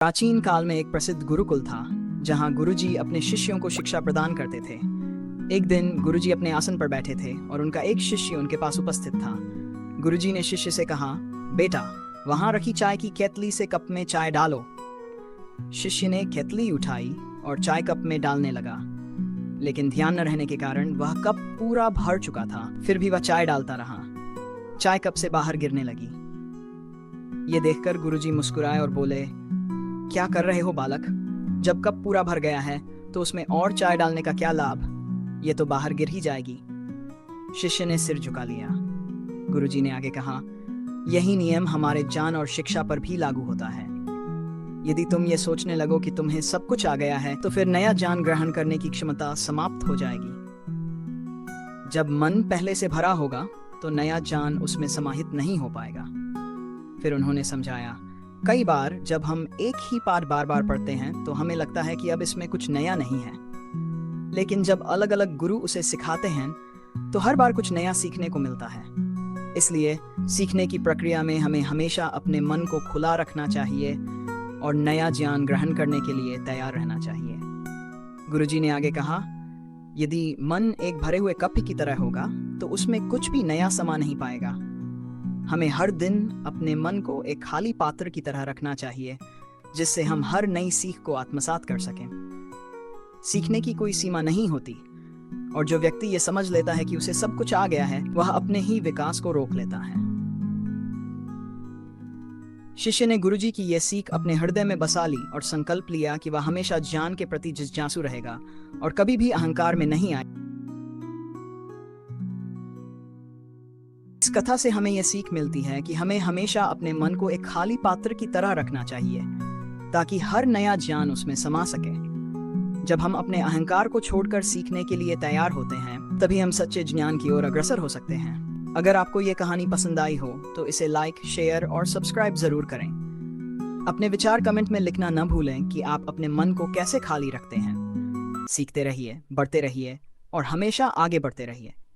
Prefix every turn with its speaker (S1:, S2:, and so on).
S1: प्राचीन काल में एक प्रसिद्ध गुरुकुल था जहां गुरुजी अपने शिष्यों को शिक्षा प्रदान करते थे। एक दिन गुरुजी अपने आसन पर बैठे थे और उनका एक शिष्य उनके पास उपस्थित था। गुरुजी ने शिष्य से कहा, बेटा, वहां रखी चाय की केतली से कप में चाय डालो। शिष्य ने केतली उठाई और चाय कप में डालने लगा, लेकिन ध्यान न रहने के कारण वह कप पूरा भर चुका था। फिर भी वह चाय डालता रहा। चाय कप से बाहर गिरने लगी। ये देखकर गुरुजी मुस्कुराए और बोले, क्या कर रहे हो बालक? जब कप पूरा भर गया है तो उसमें और चाय डालने का क्या लाभ? ये तो बाहर गिर ही जाएगी। शिष्य ने सिर झुका लिया। गुरुजी ने आगे कहा, यही नियम हमारे ज्ञान और शिक्षा पर भी लागू होता है। यदि तुम ये सोचने लगो कि तुम्हें सब कुछ आ गया है तो फिर नया ज्ञान ग्रहण करने की क्षमता समाप्त हो जाएगी। जब मन पहले से भरा होगा तो नया ज्ञान उसमें समाहित नहीं हो पाएगा। फिर उन्होंने समझाया, कई बार जब हम एक ही पाठ बार बार पढ़ते हैं तो हमें लगता है कि अब इसमें कुछ नया नहीं है, लेकिन जब अलग अलग गुरु उसे सिखाते हैं तो हर बार कुछ नया सीखने को मिलता है। इसलिए सीखने की प्रक्रिया में हमें हमेशा अपने मन को खुला रखना चाहिए और नया ज्ञान ग्रहण करने के लिए तैयार रहना चाहिए। गुरुजी ने आगे कहा, यदि मन एक भरे हुए कप की तरह होगा तो उसमें कुछ भी नया समा नहीं पाएगा। हमें हर दिन अपने मन को एक खाली पात्र की तरह रखना चाहिए, जिससे हम हर नई सीख को आत्मसात कर सकें। सीखने की कोई सीमा नहीं होती, और जो व्यक्ति ये समझ लेता है कि उसे सब कुछ आ गया है, वह अपने ही विकास को रोक लेता है। शिष्य ने गुरुजी की यह सीख अपने हृदय में बसा ली और संकल्प लिया कि वह हमेशा ज्ञान के प्रति जिज्ञासु रहेगा और कभी भी अहंकार में नहीं आए। इस कथा से हमें यह सीख मिलती है कि हमें हमेशा अपने मन को एक खाली पात्र की तरह रखना चाहिए, ताकि हर नया ज्ञान उसमें समा सके। जब हम अपने अहंकार को छोड़कर सीखने के लिए तैयार होते हैं, तभी हम सच्चे ज्ञान की ओर अग्रसर हो सकते हैं। अगर आपको ये कहानी पसंद आई हो तो इसे लाइक, शेयर और सब्सक्राइब जरूर करें। अपने विचार कमेंट में लिखना न भूलें कि आप अपने मन को कैसे खाली रखते हैं। सीखते रहिए, बढ़ते रहिए और हमेशा आगे बढ़ते रहिए।